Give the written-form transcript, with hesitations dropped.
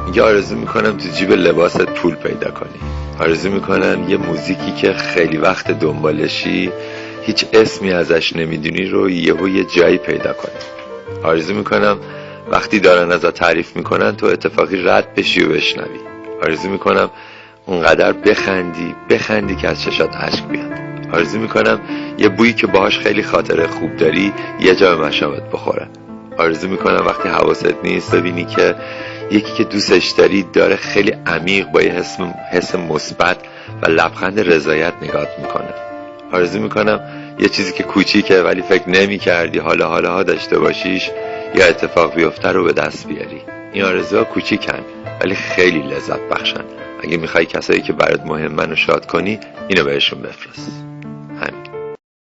میگه آرزو میکنم تو جیب لباست پول پیدا کنی. آرزو میکنم یه موزیکی که خیلی وقت دنبالشی، هیچ اسمی ازش نمیدونی رو یه جایی پیدا کنی. آرزو میکنم وقتی دارن ازت تعریف میکنن تو اتفاقی رد بشی و بشنوی. آرزو میکنم اونقدر بخندی که از چشات اشک بیاد. آرزو میکنم یه بویی که باهاش خیلی خاطره خوب داری یه جا به مشامت بخوره. آرزو میکنم وقتی حواست نیست ببینی که یکی که دوستش داری داره خیلی عمیق با یه حس مثبت و لبخند رضایت نگات میکنه. آرزو میکنم یه چیزی که کوچیکه ولی فکر نمی کردی حالا داشته باشیش یا اتفاق بیفته رو به دست بیاری. این آرزوها کوچیکن ولی خیلی لذت بخشن. اگه میخوای کسایی که برات مهمن رو شاد کنی اینو بهشون بفرست.